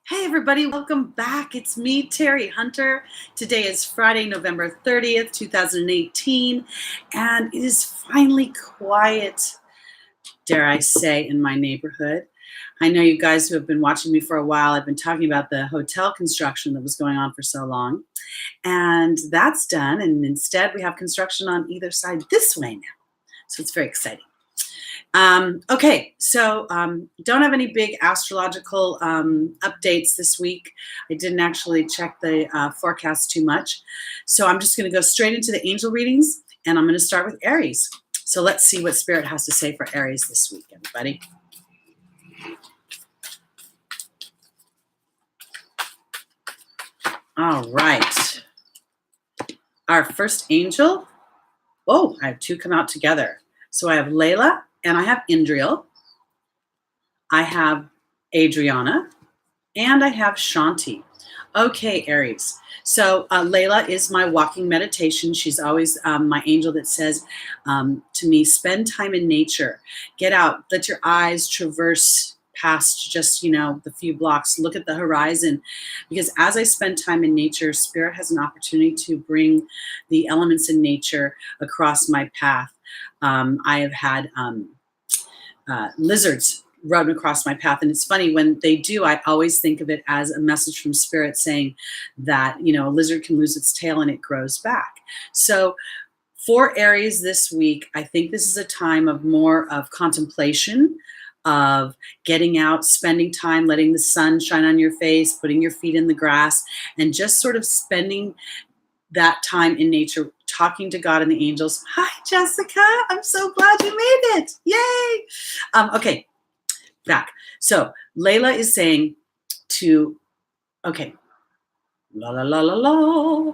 Hey everybody, welcome back. It's me, Teri Hunter. Today is Friday, November 30th, 2018, and it is finally quiet, dare I say, in my neighborhood. I know you guys who have been watching me for a while, I've been talking about the hotel construction that was going on for so long, and that's done, and instead we have construction on either side this way now. So it's very exciting. Okay, so don't have any big astrological updates this week. I didn't actually check the forecast too much. So I'm just going to go straight into the angel readings, and I'm going to start with Aries. So let's see what Spirit has to say for Aries this week, everybody. All right. Our first angel. Oh, I have two come out together. So I have Layla and I have Indriel. I have Adriana and I have Shanti. Okay, Aries. So Layla is my walking meditation. She's always my angel that says to me, spend time in nature. Get out, let your eyes traverse past just, the few blocks. Look at the horizon. Because as I spend time in nature, Spirit has an opportunity to bring the elements in nature across my path. I have had lizards run across my path. And it's funny, when they do, I always think of it as a message from Spirit saying that, a lizard can lose its tail and it grows back. So for Aries this week, I think this is a time of more of contemplation, of getting out, spending time, letting the sun shine on your face, putting your feet in the grass, and just sort of spending that time in nature, talking to God and the angels. Hi, Jessica. I'm so glad you made it. Yay. Okay, back. So Layla is saying la la la la la.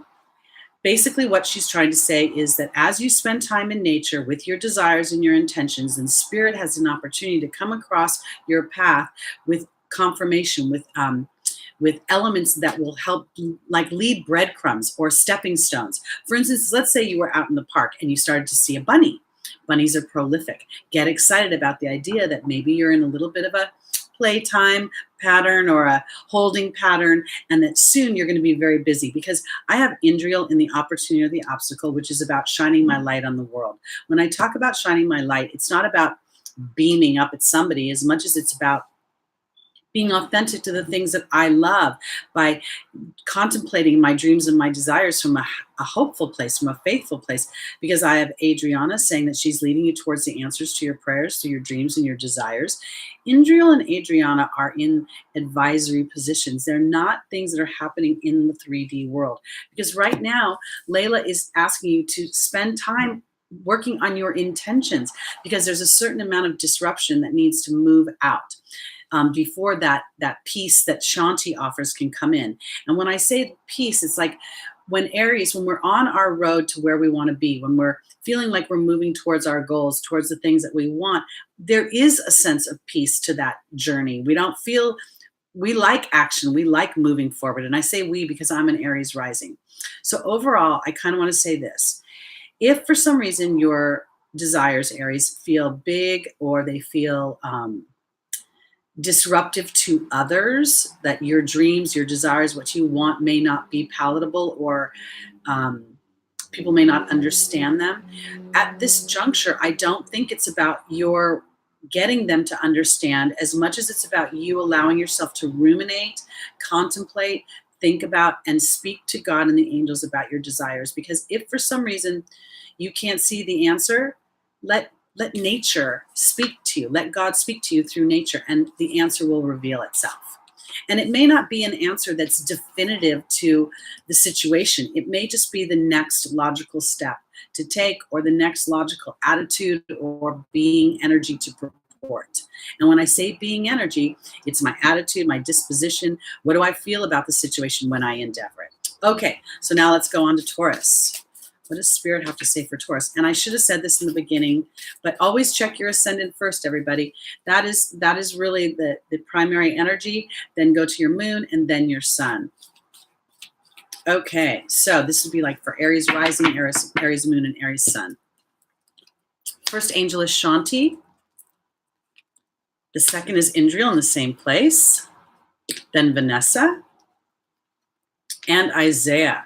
Basically, what she's trying to say is that as you spend time in nature with your desires and your intentions, then Spirit has an opportunity to come across your path with confirmation, with elements that will help, like lead breadcrumbs or stepping stones. For instance, let's say you were out in the park and you started to see a bunny. Bunnies are prolific. Get excited about the idea that maybe you're in a little bit of a playtime pattern or a holding pattern, and that soon you're going to be very busy, because I have Indriel in the opportunity or the obstacle, which is about shining my light on the world. When I talk about shining my light, it's not about beaming up at somebody as much as it's about being authentic to the things that I love, by contemplating my dreams and my desires from a hopeful place, from a faithful place, because I have Adriana saying that she's leading you towards the answers to your prayers, to your dreams and your desires. Indriel and Adriana are in advisory positions. They're not things that are happening in the 3D world, because right now, Layla is asking you to spend time working on your intentions, because there's a certain amount of disruption that needs to move out. Before that peace that Shanti offers can come in. And when I say peace, it's like when we're on our road to where we want to be, when we're feeling like we're moving towards our goals, towards the things that we want, there is a sense of peace to that journey. We like action. We like moving forward. And I say we because I'm an Aries rising. So overall, I kind of want to say this. If for some reason your desires, Aries, feel big, or they feel disruptive to others, that your dreams, your desires, what you want may not be palatable, or people may not understand them. At this juncture, I don't think it's about your getting them to understand as much as it's about you allowing yourself to ruminate, contemplate, think about, and speak to God and the angels about your desires. Because if for some reason you can't see the answer, let nature speak to you. Let God speak to you through nature, and the answer will reveal itself. And it may not be an answer that's definitive to the situation. It may just be the next logical step to take, or the next logical attitude or being energy to purport. And when I say being energy, it's my attitude, my disposition. What do I feel about the situation when I endeavor it? Okay, so now let's go on to Taurus. What does Spirit have to say for Taurus? And I should have said this in the beginning, but always check your ascendant first, everybody. That is really the primary energy. Then go to your moon, and then your sun. Okay, so this would be like for Aries rising, Aries moon, and Aries sun. First angel is Shanti. The second is Indriel in the same place. then Vanessa, and Isaiah.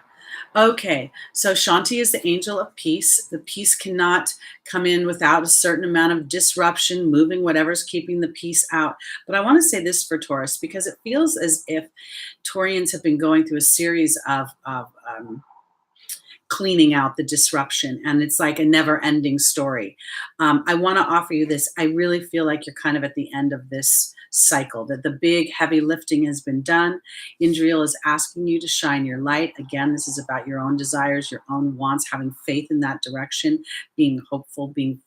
Okay, so Shanti is the angel of peace. The peace cannot come in without a certain amount of disruption, moving whatever's keeping the peace out. But I want to say this for Taurus, because it feels as if Taurians have been going through a series of cleaning out the disruption, and it's like a never-ending story. I want to offer you this. I really feel like you're kind of at the end of this cycle, that the big heavy lifting has been done. Indriel is asking you to shine your light. Again, this is about your own desires, your own wants, having faith in that direction, being hopeful, being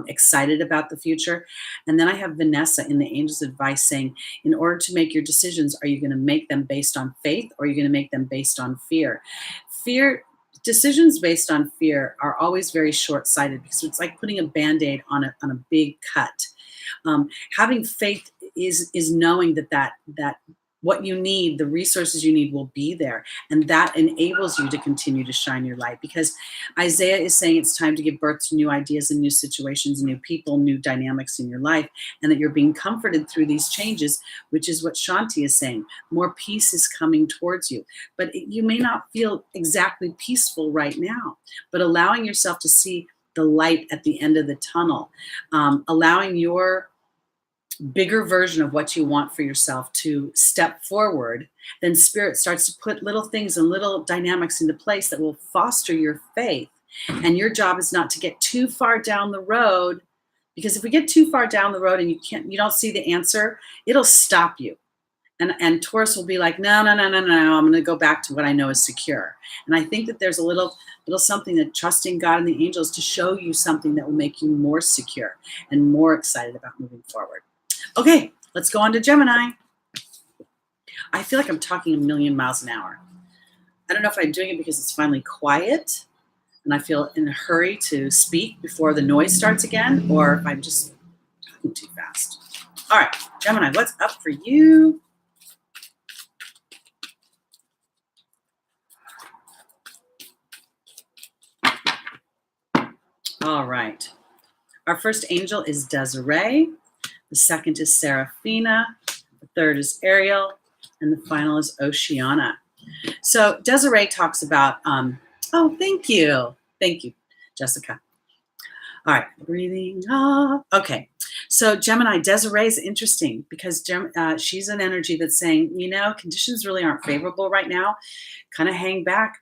excited about the future. And then I have Vanessa in the angel's advice saying, in order to make your decisions, are you going to make them based on faith, or are you going to make them based on fear? Decisions based on fear are always very short-sighted, because it's like putting a Band-Aid on a big cut. Having faith is knowing that what you need, the resources you need, will be there, and that enables you to continue to shine your light. Because Isaiah is saying it's time to give birth to new ideas and new situations, new people, new dynamics in your life, and that you're being comforted through these changes, which is what Shanti is saying. More peace is coming towards you, but you may not feel exactly peaceful right now. But allowing yourself to see the light at the end of the tunnel, allowing your bigger version of what you want for yourself to step forward, then Spirit starts to put little things and little dynamics into place that will foster your faith. And your job is not to get too far down the road, because if we get too far down the road and you don't see the answer, it'll stop you. And Taurus will be like, no, I'm going to go back to what I know is secure. And I think that there's a little something that trusting God and the angels to show you something that will make you more secure and more excited about moving forward. Okay, let's go on to Gemini. I feel like I'm talking a million miles an hour. I don't know if I'm doing it because it's finally quiet and I feel in a hurry to speak before the noise starts again, or if I'm just talking too fast. All right, Gemini, what's up for you? All right. Our first angel is Desiree. The second is Seraphina. The third is Ariel. And the final is Oceana. So Desiree talks about, oh, thank you. Thank you, Jessica. All right, breathing up. Okay, so Gemini, Desiree is interesting because she's an energy that's saying, conditions really aren't favorable right now. Kind of hang back,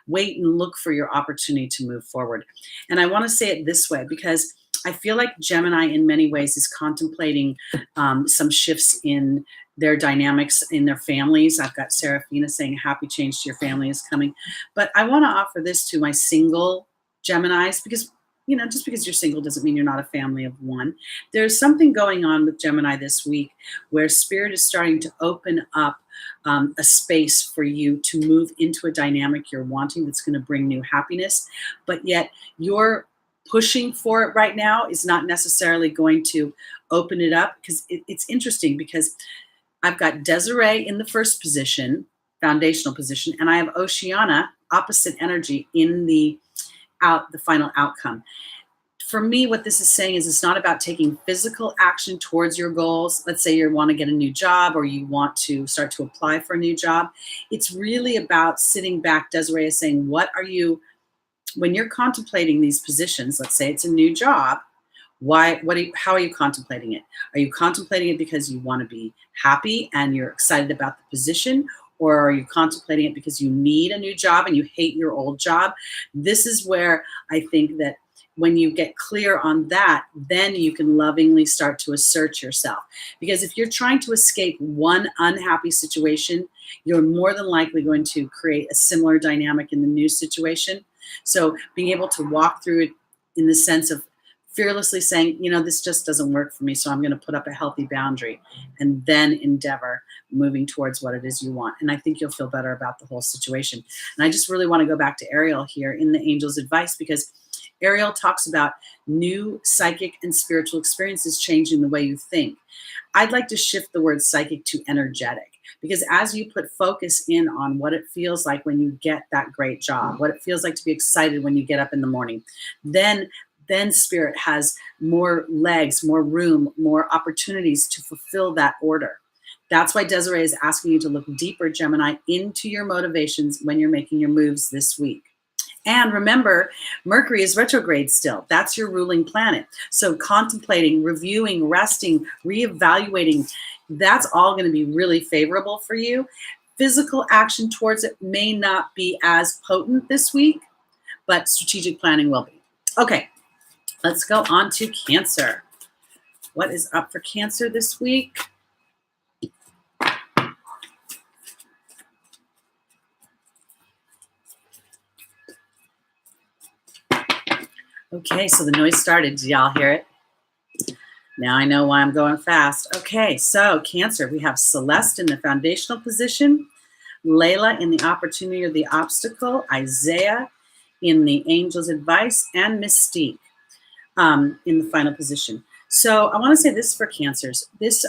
wait and look for your opportunity to move forward. And I want to say it this way because I feel like Gemini in many ways is contemplating some shifts in their dynamics in their families. I've got Seraphina saying happy change to your family is coming. But I want to offer this to my single Geminis because, just because you're single doesn't mean you're not a family of one. There's something going on with Gemini this week where Spirit is starting to open up a space for you to move into a dynamic you're wanting that's going to bring new happiness, but yet you're pushing for it right now is not necessarily going to open it up. Because it's interesting because I've got Desiree in the first position, foundational position, and I have Oceana, opposite energy, in the final outcome. For me, what this is saying is it's not about taking physical action towards your goals. Let's say you want to get a new job or you want to start to apply for a new job. It's really about sitting back. Desiree is saying, when you're contemplating these positions, let's say it's a new job, how are you contemplating it? Are you contemplating it because you want to be happy and you're excited about the position? Or are you contemplating it because you need a new job and you hate your old job? This is where I think that when you get clear on that, then you can lovingly start to assert yourself. Because if you're trying to escape one unhappy situation, you're more than likely going to create a similar dynamic in the new situation. So being able to walk through it in the sense of fearlessly saying, this just doesn't work for me, so I'm going to put up a healthy boundary and then endeavor moving towards what it is you want. And I think you'll feel better about the whole situation. And I just really want to go back to Ariel here in the angel's advice, because Ariel talks about new psychic and spiritual experiences changing the way you think. I'd like to shift the word psychic to energetic, because as you put focus in on what it feels like when you get that great job, what it feels like to be excited when you get up in the morning, then Spirit has more legs, more room, more opportunities to fulfill that order. That's why Desiree is asking you to look deeper, Gemini, into your motivations when you're making your moves this week. And remember, Mercury is retrograde still. That's your ruling planet. So contemplating, reviewing, resting, reevaluating, that's all going to be really favorable for you. Physical action towards it may not be as potent this week, but strategic planning will be. Okay, let's go on to Cancer. What is up for Cancer this week? Okay, so the noise started. Did y'all hear it? Now I know why I'm going fast. Okay, so Cancer, we have Celeste in the foundational position, Layla in the opportunity or the obstacle, Isaiah in the angel's advice, and Mystique in the final position. So I want to say this for Cancers. This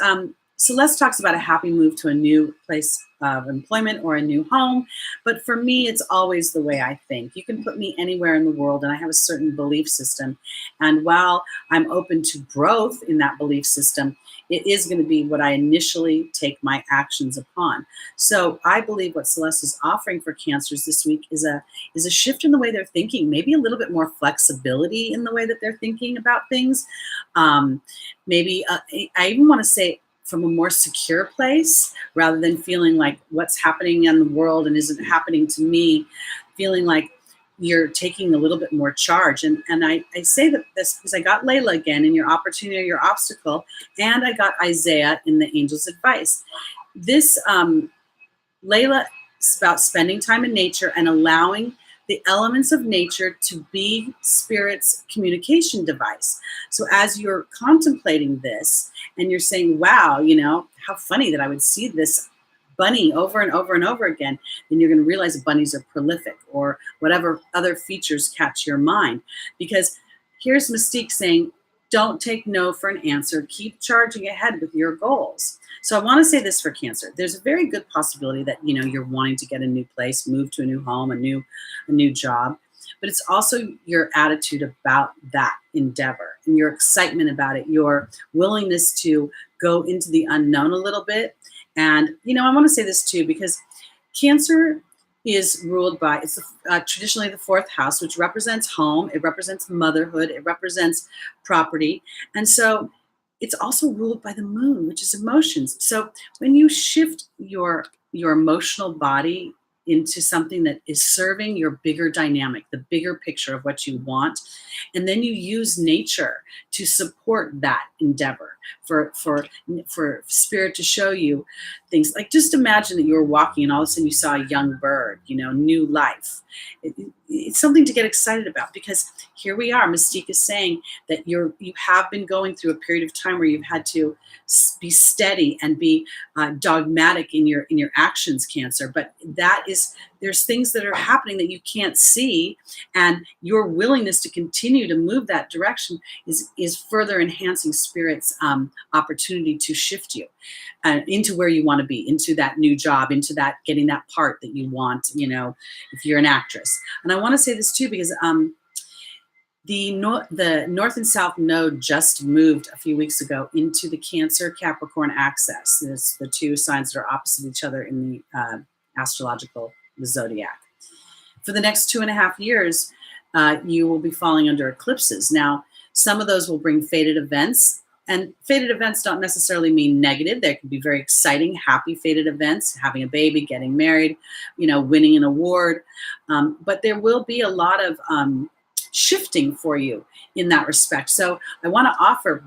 Celeste talks about a happy move to a new place of employment or a new home. But for me, it's always the way I think. You can put me anywhere in the world, and I have a certain belief system. And while I'm open to growth in that belief system, it is going to be what I initially take my actions upon. So I believe what Celeste is offering for Cancers this week is a shift in the way they're thinking, maybe a little bit more flexibility in the way that they're thinking about things. Maybe I even want to say from a more secure place, rather than feeling like what's happening in the world and isn't happening to me, feeling like you're taking a little bit more charge. And I say that this because I got Layla again in your opportunity or your obstacle, and I got Isaiah in the angel's advice. This Layla is about spending time in nature and allowing the elements of nature to be spirit's communication device. So as you're contemplating this and you're saying, wow, you know, how funny that I would see this bunny over and over and over again, then you're going to realize bunnies are prolific or whatever other features catch your mind. Because here's Mystique saying, don't take no for an answer. Keep charging ahead with your goals. So I want to say this for Cancer. There's a very good possibility that, you know, you're wanting to get a new place, move to a new home, a new job. But it's also your attitude about that endeavor and your excitement about it, your willingness to go into the unknown a little bit. And, you know, I want to say this too, because Cancer is ruled by, it's traditionally the fourth house, which represents home. It represents motherhood. It represents property. And so it's also ruled by the moon, which is emotions. So when you shift your emotional body into something that is serving your bigger dynamic, the bigger picture of what you want, and then you use nature to support that endeavor for spirit to show you things. Like, just imagine that you were walking and all of a sudden you saw a young bird, you know, new life. It's something to get excited about, because here we are. Mystique is saying that you have been going through a period of time where you've had to be steady and be dogmatic in your actions, Cancer. But there's things that are happening that you can't see, and your willingness to continue to move that direction is further enhancing Spirit's opportunity to shift you into where you want to be, into that new job, into that getting that part that you want, you know, if you're an actress. And I want to say this too, because the North and South node just moved a few weeks ago into the Cancer Capricorn axis. It's the two signs that are opposite each other in the astrological, the zodiac. For the next 2.5 years, you will be falling under eclipses. Now, some of those will bring fated events. And fated events don't necessarily mean negative. They can be very exciting, happy fated events, having a baby, getting married, you know, winning an award. But there will be a lot of shifting for you in that respect. So I want to offer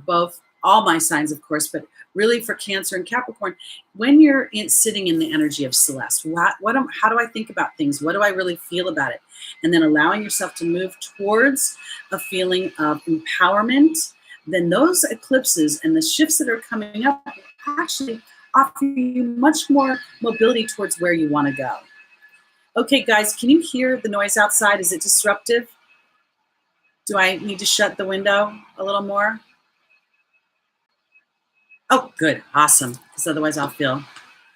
all my signs, of course, but really for Cancer and Capricorn, when you're sitting in the energy of Celeste, how do I think about things? What do I really feel about it? And then allowing yourself to move towards a feeling of empowerment, then those eclipses and the shifts that are coming up actually offer you much more mobility towards where you want to go. Okay, guys, can you hear the noise outside? Is it disruptive? Do I need to shut the window a little more? Oh, good. Awesome. Because otherwise I'll feel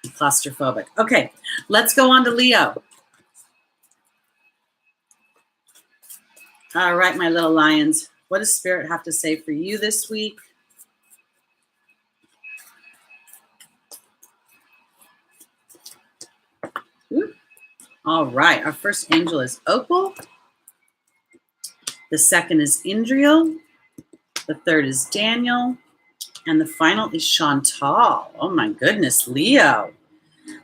claustrophobic. Okay, let's go on to Leo. All right, my little lions. What does Spirit have to say for you this week? All right, our first angel is Opal. The second is Indriel. The third is Daniel. And the final is Chantal. Oh my goodness, Leo.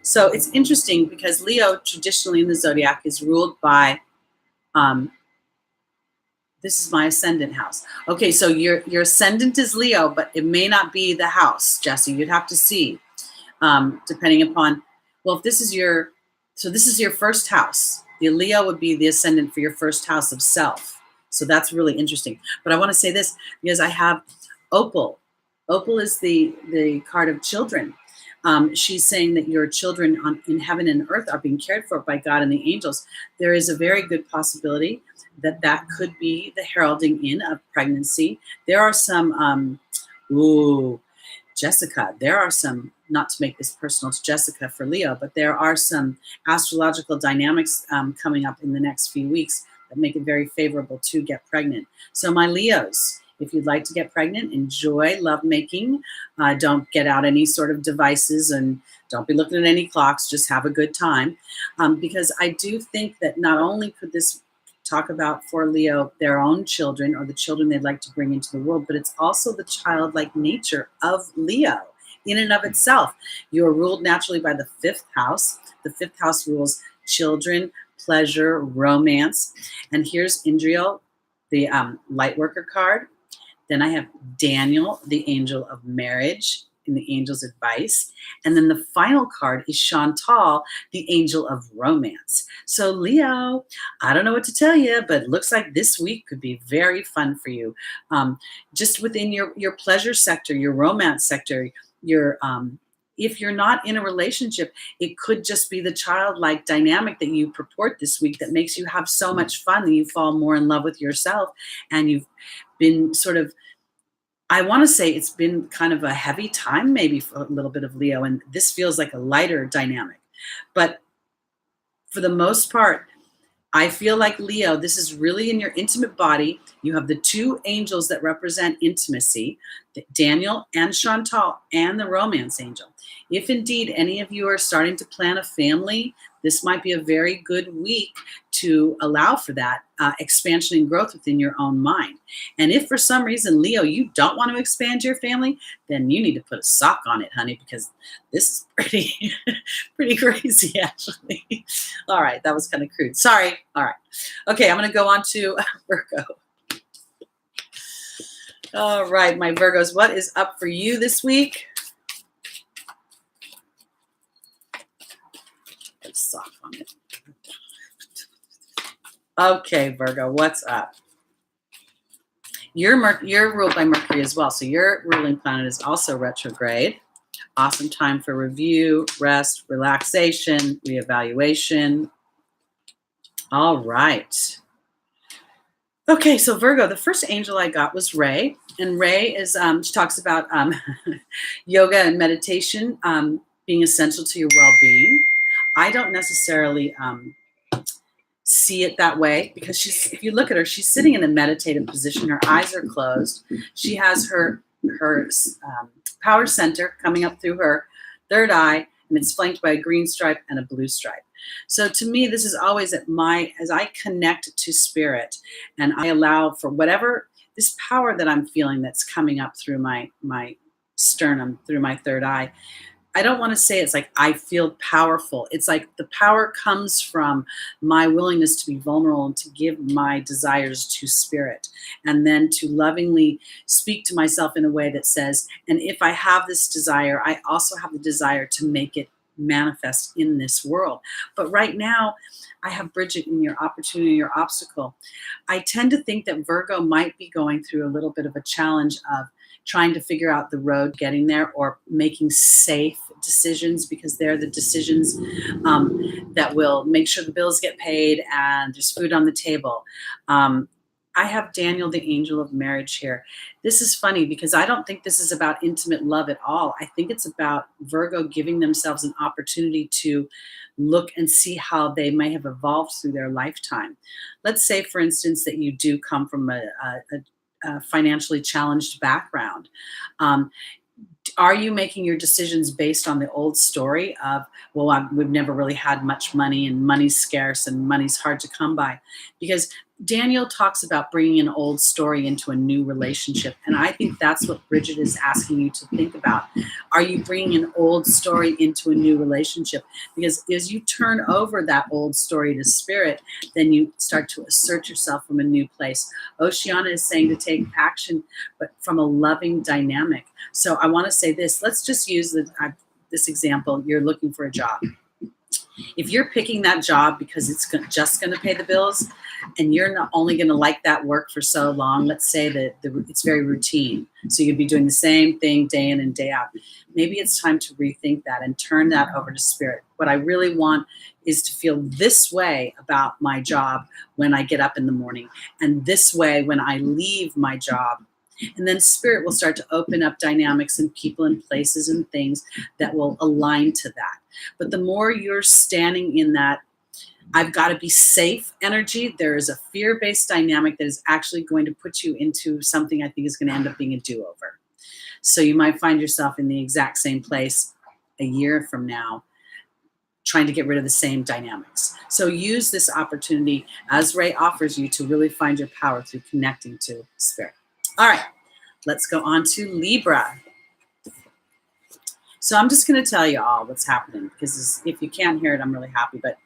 So it's interesting because Leo traditionally in the zodiac is ruled by, this is my ascendant house. Okay, so your ascendant is Leo, but it may not be the house, Jesse. You'd have to see, depending upon, well, if this is this is your first house. The Leo would be the ascendant for your first house of self. So that's really interesting. But I want to say this because I have Opal. Opal is the card of children. She's saying that your children in heaven and earth are being cared for by God and the angels. There is a very good possibility that could be the heralding in of pregnancy. There are some, Jessica, there are some, not to make this personal to Jessica for Leo, but there are some astrological dynamics coming up in the next few weeks that make it very favorable to get pregnant. So my Leos, if you'd like to get pregnant, enjoy lovemaking. Don't get out any sort of devices and don't be looking at any clocks. Just have a good time. Because I do think that not only could this talk about for Leo their own children or the children they'd like to bring into the world, but it's also the childlike nature of Leo in and of itself. You're ruled naturally by the fifth house. The fifth house rules children, pleasure, romance. And here's Indriel, the light worker card. Then I have Daniel, the angel of marriage, in the angel's advice. And then the final card is Chantal, the angel of romance. So Leo, I don't know what to tell you, but it looks like this week could be very fun for you. Just within your pleasure sector, your romance sector, if you're not in a relationship, it could just be the childlike dynamic that you purport this week that makes you have so much fun that you fall more in love with yourself. And you've been sort of, I want to say it's been kind of a heavy time maybe for a little bit of Leo, and this feels like a lighter dynamic. But for the most part, I feel like Leo, this is really in your intimate body. You have the two angels that represent intimacy, Daniel and Chantal, and the romance angel. If indeed any of you are starting to plan a family, this might be a very good week to allow for that expansion and growth within your own mind. And if for some reason, Leo, you don't want to expand your family, then you need to put a sock on it, honey, because this is pretty crazy, actually. All right, that was kind of crude. Sorry. All right. Okay, I'm going to go on to Virgo. All right, my Virgos, what is up for you this week? Put a sock on it. Okay, Virgo, what's up? You're ruled by Mercury as well, so your ruling planet is also retrograde. Awesome time for review, rest, relaxation, reevaluation. All right. Okay, so Virgo, the first angel I got was Ray, and Ray is she talks about yoga and meditation being essential to your well-being. I don't necessarily see it that way because if you look at her, she's sitting in a meditative position. Her eyes are closed. She has her power center coming up through her third eye, and it's flanked by a green stripe and a blue stripe. So to me, this is always as I connect to spirit and I allow for whatever this power that I'm feeling that's coming up through my sternum, through my third eye. I don't want to say it's like I feel powerful. It's like the power comes from my willingness to be vulnerable and to give my desires to spirit, and then to lovingly speak to myself in a way that says, and if I have this desire, I also have the desire to make it manifest in this world. But right now, I have Bridget in your opportunity, your obstacle. I tend to think that Virgo might be going through a little bit of a challenge of trying to figure out the road getting there, or making safe decisions, because they're the decisions that will make sure the bills get paid and there's food on the table. I have Daniel, the angel of marriage here. This is funny because I don't think this is about intimate love at all. I think it's about Virgo giving themselves an opportunity to look and see how they may have evolved through their lifetime. Let's say, for instance, that you do come from a financially challenged background. Are you making your decisions based on the old story of, well, we've never really had much money and money's scarce and money's hard to come by? Because Daniel talks about bringing an old story into a new relationship. And I think that's what Bridget is asking you to think about. Are you bringing an old story into a new relationship? Because as you turn over that old story to spirit, then you start to assert yourself from a new place. Oceana is saying to take action, but from a loving dynamic. So I want to say this. Let's just use this example. You're looking for a job. If you're picking that job because it's just going to pay the bills, and you're not only going to like that work for so long, let's say that it's very routine. So you'd be doing the same thing day in and day out. Maybe it's time to rethink that and turn that over to spirit. What I really want is to feel this way about my job when I get up in the morning, and this way when I leave my job. And then spirit will start to open up dynamics and people and places and things that will align to that. But the more you're standing in that, I've got to be safe energy, there is a fear-based dynamic that is actually going to put you into something I think is going to end up being a do-over. So you might find yourself in the exact same place a year from now, trying to get rid of the same dynamics. So use this opportunity, as Ray offers you, to really find your power through connecting to spirit. All right, let's go on to Libra. So I'm just going to tell you all what's happening, because if you can't hear it, I'm really happy. But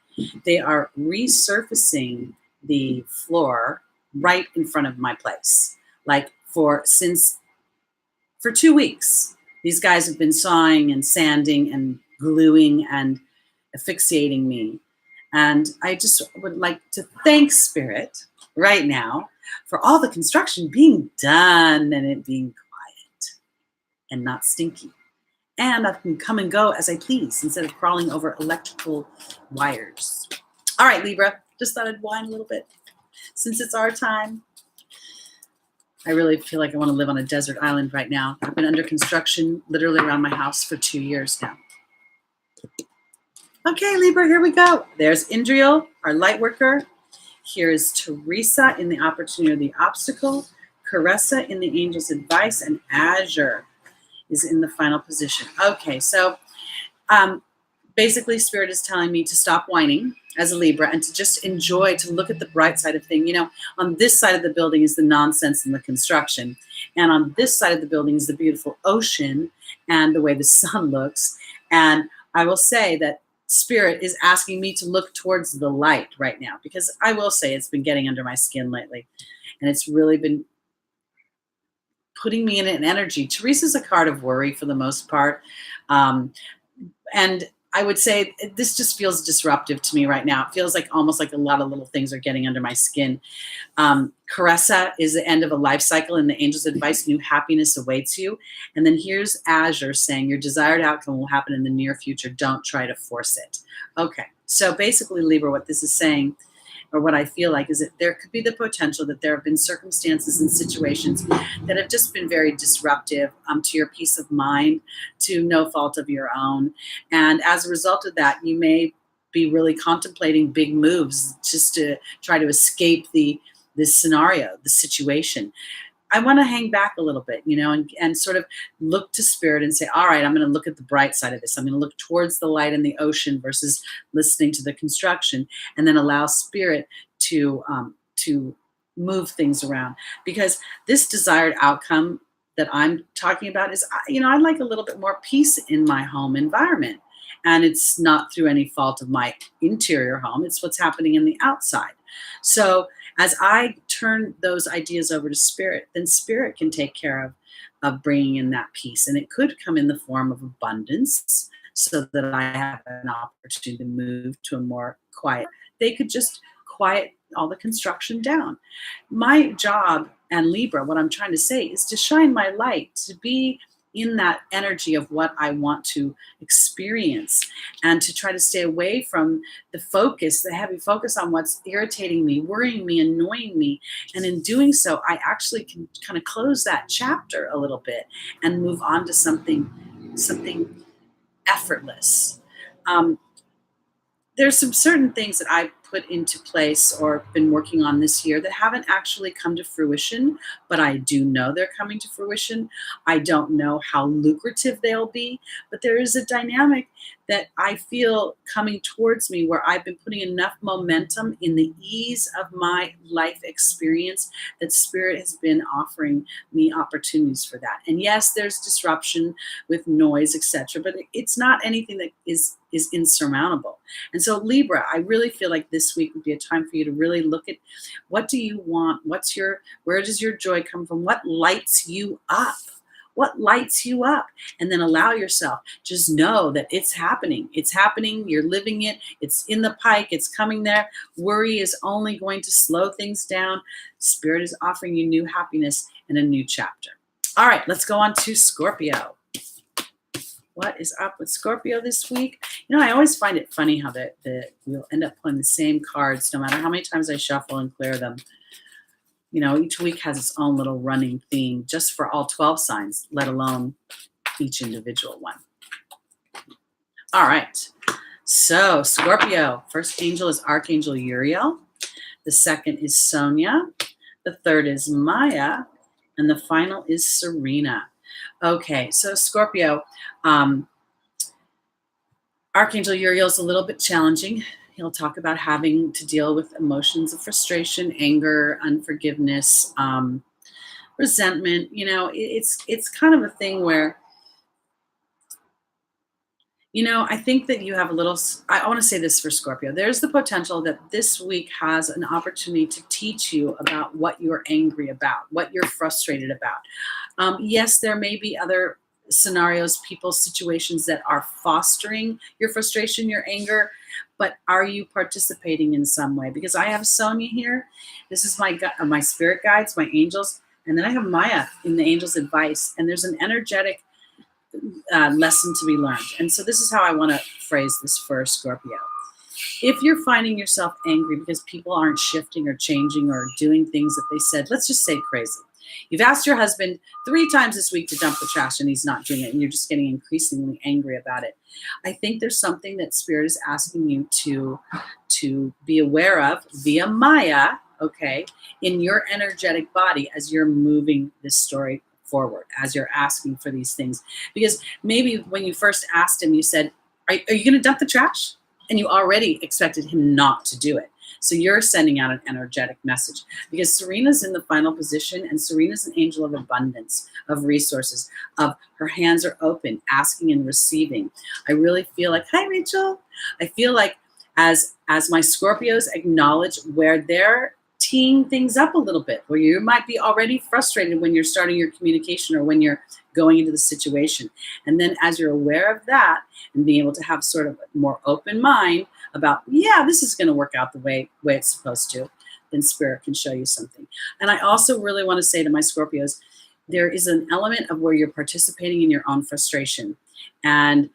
they are resurfacing the floor right in front of my place. Like for 2 weeks, these guys have been sawing and sanding and gluing and asphyxiating me. And I just would like to thank Spirit right now for all the construction being done and it being quiet and not stinky. And I can come and go as I please instead of crawling over electrical wires. All right, Libra, just thought I'd whine a little bit. Since it's our time, I really feel like I want to live on a desert island right now. I've been under construction literally around my house for 2 years now. Okay, Libra, here we go. There's Indriel, our light worker. Here is Teresa in the opportunity or the obstacle. Caressa in the angel's advice. And Azure is in the final position. Okay, so basically Spirit is telling me to stop whining as a Libra and to just enjoy, to look at the bright side of things. You know, on this side of the building is the nonsense and the construction. And on this side of the building is the beautiful ocean and the way the sun looks. And I will say that Spirit is asking me to look towards the light right now, because I will say it's been getting under my skin lately. And it's really been putting me in an energy. Teresa's a card of worry for the most part. And I would say this just feels disruptive to me right now. It feels like almost like a lot of little things are getting under my skin. Caressa is the end of a life cycle, and the angel's advice, new happiness awaits you. And then here's Azure saying your desired outcome will happen in the near future. Don't try to force it. Okay, so basically, Libra, what this is saying, or what I feel like, is that there could be the potential that there have been circumstances and situations that have just been very disruptive to your peace of mind, to no fault of your own. And as a result of that, you may be really contemplating big moves just to try to escape this scenario, the situation. I want to hang back a little bit, you know, and sort of look to Spirit and say, all right, I'm going to look at the bright side of this. I'm going to look towards the light in the ocean versus listening to the construction, and then allow Spirit to move things around. Because this desired outcome that I'm talking about is, you know, I'd like a little bit more peace in my home environment. And it's not through any fault of my interior home. It's what's happening in the outside. So as I turn those ideas over to Spirit, then Spirit can take care of bringing in that peace. And it could come in the form of abundance, so that I have an opportunity to move to a more quiet. They could just quiet all the construction down. My job, and Libra, what I'm trying to say is to shine my light, to be in that energy of what I want to experience, and to try to stay away from the heavy focus on what's irritating me, worrying me, annoying me. And in doing so, I actually can kind of close that chapter a little bit and move on to something effortless. There's some certain things that I put into place or been working on this year that haven't actually come to fruition, but I do know they're coming to fruition. I don't know how lucrative they'll be, but there is a dynamic that I feel coming towards me where I've been putting enough momentum in the ease of my life experience that Spirit has been offering me opportunities for that. And yes, there's disruption with noise, etc., but it's not anything that is insurmountable. And so Libra, I really feel like this week would be a time for you to really look at what do you want? Where does your joy come from? What lights you up? What lights you up? And then allow yourself, just know that it's happening. It's happening. You're living it. It's in the pike. It's coming there. Worry is only going to slow things down. Spirit is offering you new happiness and a new chapter. All right, let's go on to Scorpio. What is up with Scorpio this week? I always find it funny how we'll end up pulling the same cards no matter how many times I shuffle and clear them. Each week has its own little running theme just for all 12 signs, let alone each individual one. All right. So Scorpio, first angel is Archangel Uriel. The second is Sonia. The third is Maya. And the final is Serena. Okay, so Scorpio, Archangel Uriel is a little bit challenging. He'll talk about having to deal with emotions of frustration, anger, unforgiveness, resentment. It's kind of a thing where, I think that you have I want to say this for Scorpio. There's the potential that this week has an opportunity to teach you about what you're angry about, what you're frustrated about. Yes, there may be other scenarios, people, situations that are fostering your frustration, your anger, but are you participating in some way? Because I have Sonia here. This is my spirit guides, my angels, and then I have Maya in the angel's advice, and there's an energetic lesson to be learned. And so this is how I want to phrase this for Scorpio. If you're finding yourself angry because people aren't shifting or changing or doing things that they said, let's just say crazy. You've asked your husband 3 times this week to dump the trash and he's not doing it, and you're just getting increasingly angry about it. I think there's something that Spirit is asking you to be aware of via Maya, okay, in your energetic body as you're moving this story forward, as you're asking for these things. Because maybe when you first asked him, you said, are you going to dump the trash? And you already expected him not to do it. So you're sending out an energetic message, because Serena's in the final position, and Serena's an angel of abundance, of resources, of her hands are open, asking and receiving. I really feel like, hi, Rachel. I feel like as my Scorpios acknowledge where they're teeing things up a little bit, where you might be already frustrated when you're starting your communication or when you're going into the situation. And then as you're aware of that and being able to have sort of a more open mind about, yeah, this is going to work out the way it's supposed to, then Spirit can show you something. And I also really want to say to my Scorpios, there is an element of where you're participating in your own frustration. And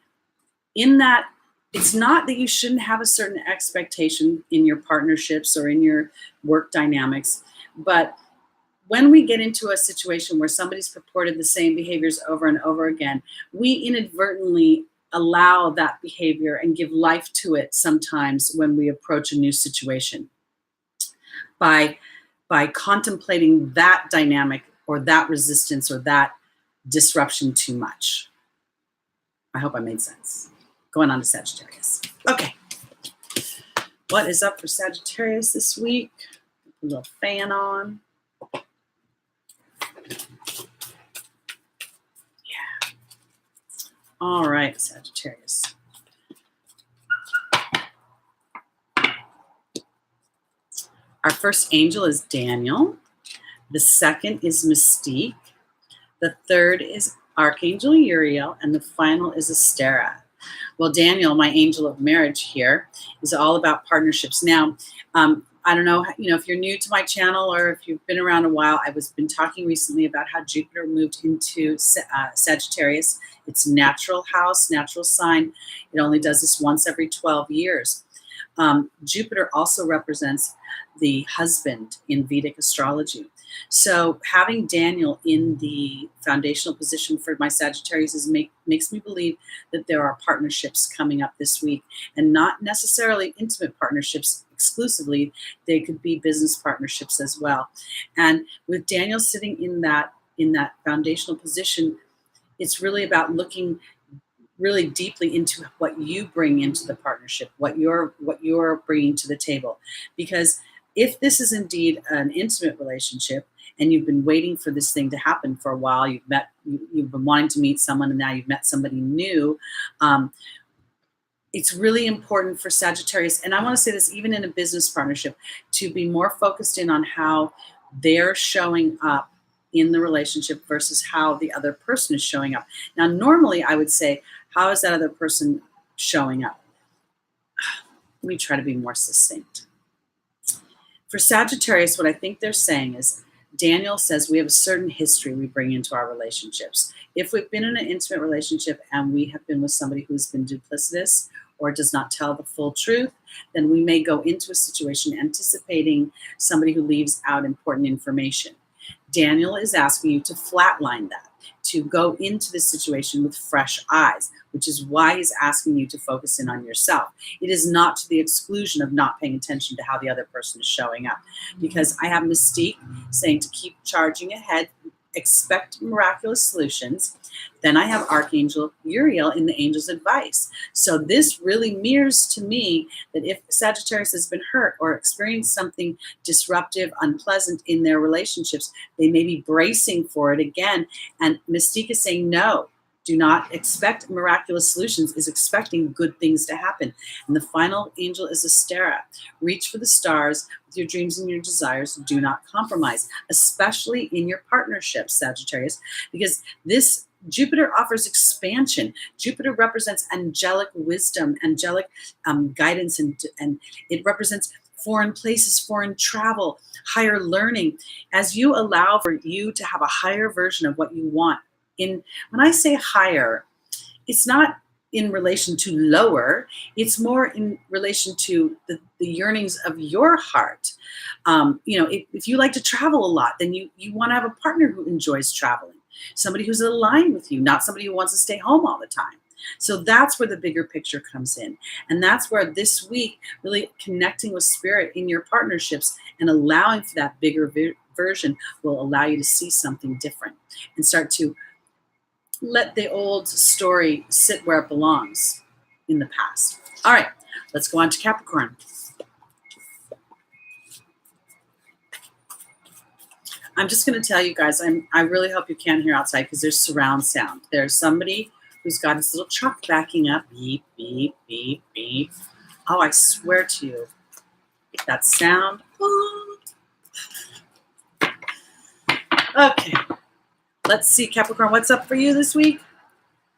in that, it's not that you shouldn't have a certain expectation in your partnerships or in your work dynamics, but when we get into a situation where somebody's purported the same behaviors over and over again, we inadvertently allow that behavior and give life to it sometimes when we approach a new situation by contemplating that dynamic or that resistance or that disruption too much. I hope I made sense. Going on to Sagittarius. Okay. What is up for Sagittarius this week? Put a little fan on. Yeah. All right, Sagittarius. Our first angel is Daniel. The second is Mystique. The third is Archangel Uriel. And the final is Astera. Well, Daniel, my angel of marriage here, is all about partnerships. Now, I don't know, if you're new to my channel or if you've been around a while, I've been talking recently about how Jupiter moved into Sagittarius. It's natural house, natural sign. It only does this once every 12 years. Jupiter also represents the husband in Vedic astrology. So having Daniel in the foundational position for my Sagittarius makes me believe that there are partnerships coming up this week, and not necessarily intimate partnerships exclusively. They could be business partnerships as well. And with Daniel sitting in that foundational position, it's really about looking really deeply into what you bring into the partnership, what you're bringing to the table. Because if this is indeed an intimate relationship and you've been waiting for this thing to happen for a while, you've been wanting to meet someone, and now you've met somebody new, it's really important for Sagittarius, and I want to say this even in a business partnership, to be more focused in on how they're showing up in the relationship versus how the other person is showing up. Now, normally I would say, how is that other person showing up? Let me try to be more succinct. For Sagittarius, what I think they're saying is, Daniel says we have a certain history we bring into our relationships. If we've been in an intimate relationship and we have been with somebody who's been duplicitous or does not tell the full truth, then we may go into a situation anticipating somebody who leaves out important information. Daniel is asking you to flatline that, to go into this situation with fresh eyes, which is why he's asking you to focus in on yourself. It is not to the exclusion of not paying attention to how the other person is showing up, because I have Mystique saying to keep charging ahead, expect miraculous solutions. Then I have Archangel Uriel in the angel's advice. So this really mirrors to me that if Sagittarius has been hurt or experienced something disruptive, unpleasant in their relationships, they may be bracing for it again. And Mystique is saying, no, do not expect miraculous solutions, is expecting good things to happen. And the final angel is Astera. Reach for the stars with your dreams and your desires. Do not compromise, especially in your partnerships, Sagittarius, because this Jupiter offers expansion. Jupiter represents angelic wisdom, angelic guidance, and it represents foreign places, foreign travel, higher learning. As you allow for you to have a higher version of what you want, when I say higher, it's not in relation to lower, it's more in relation to the yearnings of your heart. If you like to travel a lot, then you want to have a partner who enjoys traveling, somebody who's aligned with you, not somebody who wants to stay home all the time. So that's where the bigger picture comes in. And that's where this week, really connecting with spirit in your partnerships and allowing for that bigger version will allow you to see something different and start to let the old story sit where it belongs in the past. All right, let's go on to Capricorn. I'm just going to tell you guys, I really hope you can't hear outside because there's surround sound. There's somebody who's got his little truck backing up. Beep, beep, beep, beep. Oh, I swear to you, that sound. Okay. Let's see, Capricorn, what's up for you this week?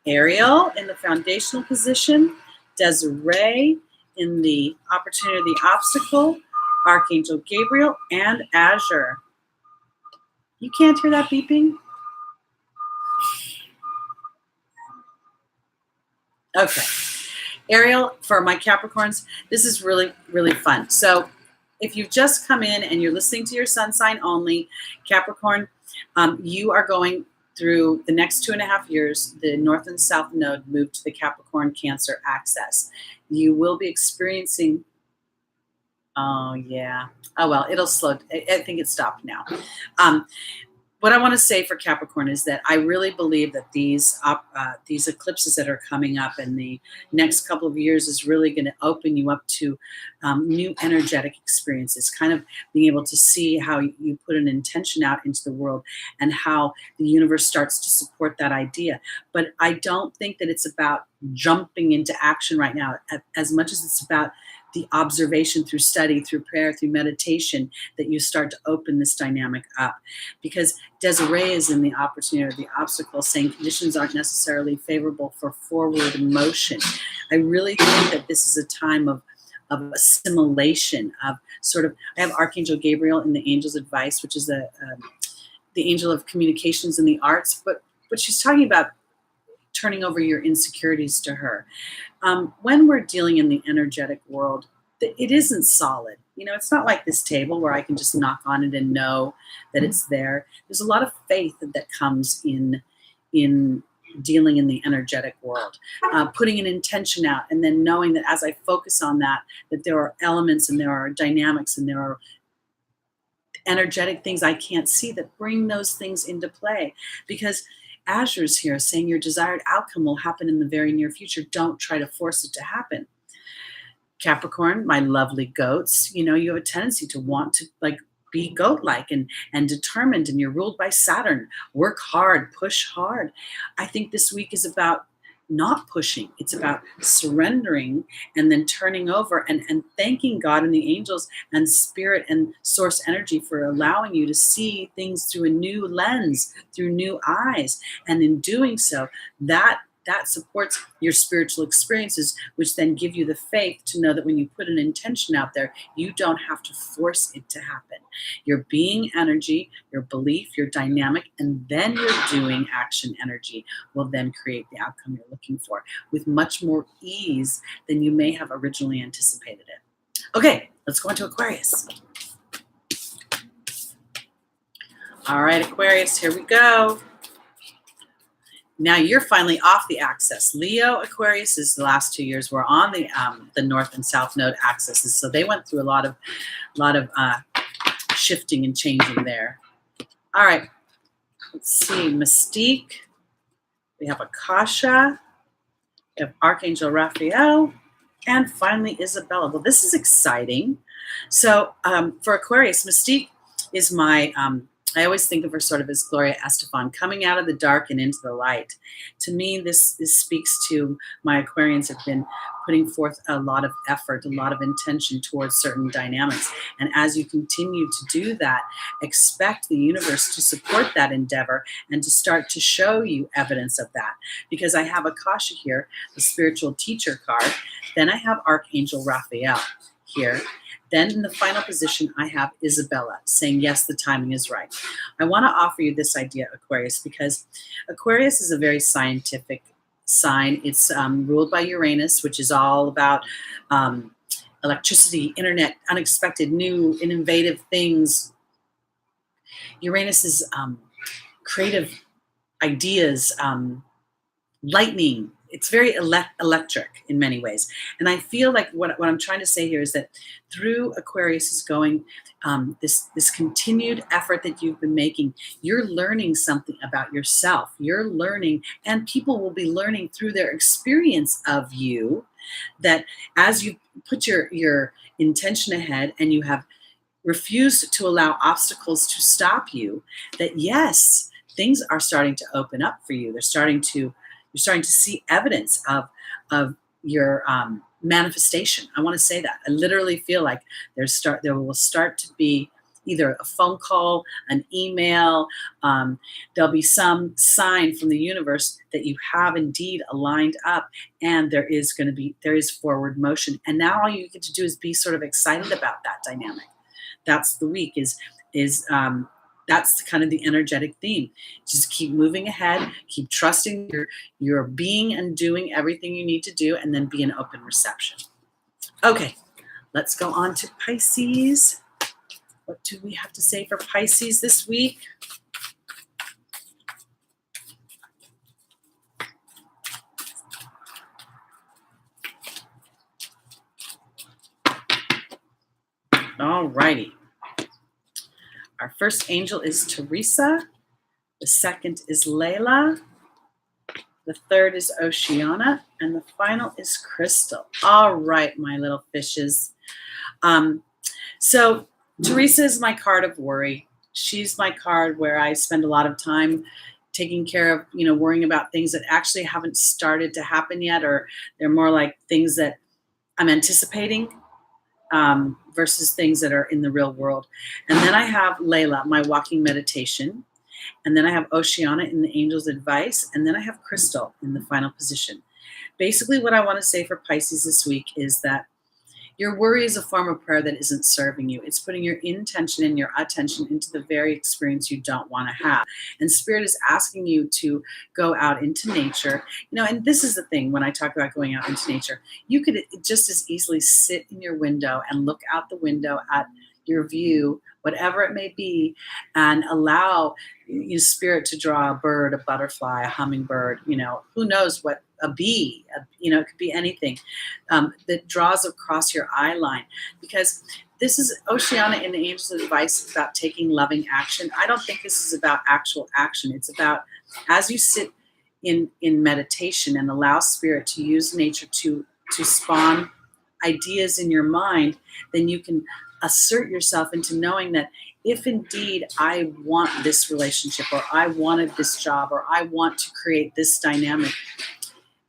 Ariel in the foundational position, Desiree in the opportunity, the obstacle, Archangel Gabriel, and Azure. You can't hear that beeping? Okay. Ariel, for my Capricorns, this is really, really fun. So if you've just come in and you're listening to your sun sign only, Capricorn, you are going through the next 2.5 years, the North and South Node moved to the Capricorn Cancer axis. You will be experiencing, oh yeah, oh well, it'll slow, I think it stopped now. What I want to say for Capricorn is that I really believe that these eclipses that are coming up in the next couple of years is really going to open you up to new energetic experiences, kind of being able to see how you put an intention out into the world and how the universe starts to support that idea. But I don't think that it's about jumping into action right now as much as it's about the observation through study, through prayer, through meditation, that you start to open this dynamic up. Because Desiree is in the opportunity or the obstacle, saying conditions aren't necessarily favorable for forward motion. I really think that this is a time of assimilation, of sort of, I have Archangel Gabriel in the angel's advice, which is the angel of communications and the arts, but she's talking about turning over your insecurities to her. When we're dealing in the energetic world, it isn't solid. You know, it's not like this table where I can just knock on it and know that it's there. There's a lot of faith that comes in dealing in the energetic world, putting an intention out, and then knowing that as I focus on that, that there are elements and there are dynamics and there are energetic things I can't see that bring those things into play. Because Azure's here saying your desired outcome will happen in the very near future. Don't try to force it to happen. Capricorn, my lovely goats, you know, you have a tendency to want to like be goat-like and determined, and you're ruled by Saturn. Work hard, push hard. I think this week is about not pushing. It's about surrendering and then turning over and thanking God and the angels and spirit and source energy for allowing you to see things through a new lens, through new eyes. And in doing so, that supports your spiritual experiences, which then give you the faith to know that when you put an intention out there, you don't have to force it to happen. Your being energy, your belief, your dynamic, and then your doing action energy will then create the outcome you're looking for with much more ease than you may have originally anticipated it. Okay, let's go into Aquarius. All right, Aquarius, here we go. Now you're finally off the axis. Leo, Aquarius is the last 2 years were on the north and south node axes, so they went through a lot of shifting and changing there. All right, let's see. Mystique. We have Akasha. We have Archangel Raphael, and finally Isabella. Well, this is exciting. So for Aquarius, Mystique is my. I always think of her sort of as Gloria Estefan, coming out of the dark and into the light. To me, this speaks to my Aquarians have been putting forth a lot of effort, a lot of intention towards certain dynamics. And as you continue to do that, expect the universe to support that endeavor and to start to show you evidence of that. Because I have Akasha here, the spiritual teacher card. Then I have Archangel Raphael here. Then in the final position, I have Isabella saying, yes, the timing is right. I want to offer you this idea, Aquarius, because Aquarius is a very scientific sign. It's ruled by Uranus, which is all about electricity, internet, unexpected, new, innovative things. Uranus is creative ideas, lightning. It's very electric in many ways. And I feel like what I'm trying to say here is that through Aquarius is going this continued effort that you've been making, you're learning something about yourself. You're learning, and people will be learning through their experience of you, that as you put your intention ahead and you have refused to allow obstacles to stop you, that yes, things are starting to open up for you. You're starting to see evidence of your manifestation. I want to say that. I literally feel like there will start to be either a phone call, an email, there'll be some sign from the universe that you have indeed aligned up, and there is forward motion. And now all you get to do is be sort of excited about that dynamic. That's the week that's kind of the energetic theme. Just keep moving ahead, keep trusting your being and doing everything you need to do, and then be an open reception. Okay, let's go on to Pisces. What do we have to say for Pisces this week? All righty. Our first angel is Teresa. The second is Layla. The third is Oceana. And the final is Crystal. All right, my little fishes. So Teresa is my card of worry. She's my card where I spend a lot of time taking care of, worrying about things that actually haven't started to happen yet, or they're more like things that I'm anticipating. Versus things that are in the real world. And then I have Layla, my walking meditation. And then I have Oceana in the angel's advice. And then I have Crystal in the final position. Basically, what I want to say for Pisces this week is that Your worry is a form of prayer that isn't serving you. It's putting your intention and your attention into the very experience you don't want to have. And Spirit is asking you to go out into nature. And this is the thing when I talk about going out into nature, you could just as easily sit in your window and look out the window at your view, whatever it may be, and allow your Spirit to draw a bird, a butterfly, a hummingbird, who knows what, a bee, it could be anything that draws across your eye line. Because this is Oceana in the Angels' advice about taking loving action. I don't think this is about actual action. It's about as you sit in meditation and allow Spirit to use nature to spawn ideas in your mind, then you can assert yourself into knowing that if indeed I want this relationship, or I wanted this job, or I want to create this dynamic,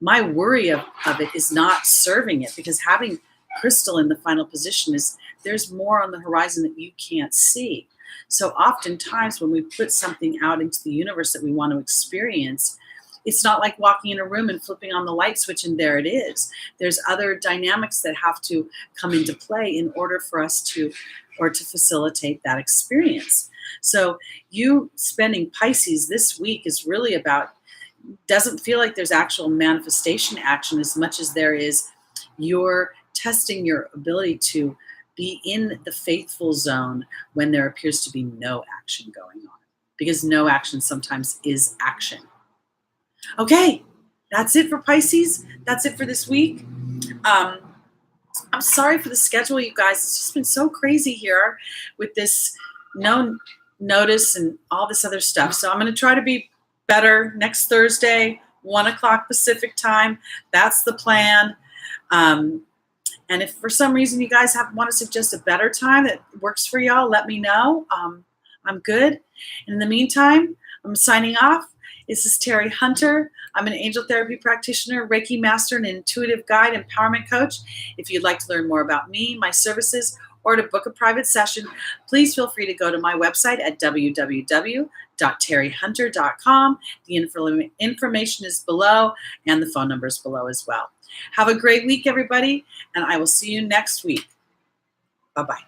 my worry of it is not serving it, because having crystal in the final position is there's more on the horizon that you can't see. So oftentimes when we put something out into the universe that we want to experience, it's not like walking in a room and flipping on the light switch and there it is. There's other dynamics that have to come into play in order for us to facilitate that experience. So you spending Pisces this week is really about, doesn't feel like there's actual manifestation action as much as there is you're testing your ability to be in the faithful zone when there appears to be no action going on, because no action sometimes is action. Okay, that's it for Pisces. That's it for this week. I'm sorry for the schedule, you guys. It's just been so crazy here with this no notice and all this other stuff. So I'm going to try to be better next Thursday, 1 o'clock Pacific time. That's the plan. And if for some reason you guys want to suggest a better time that works for y'all, let me know. I'm good. And in the meantime, I'm signing off. This is Teri Hunter. I'm an angel therapy practitioner, Reiki master, and intuitive guide empowerment coach. If you'd like to learn more about me, my services, or to book a private session, please feel free to go to my website at www.terihunter.com. The information is below, and the phone number is below as well. Have a great week, everybody, and I will see you next week. Bye-bye.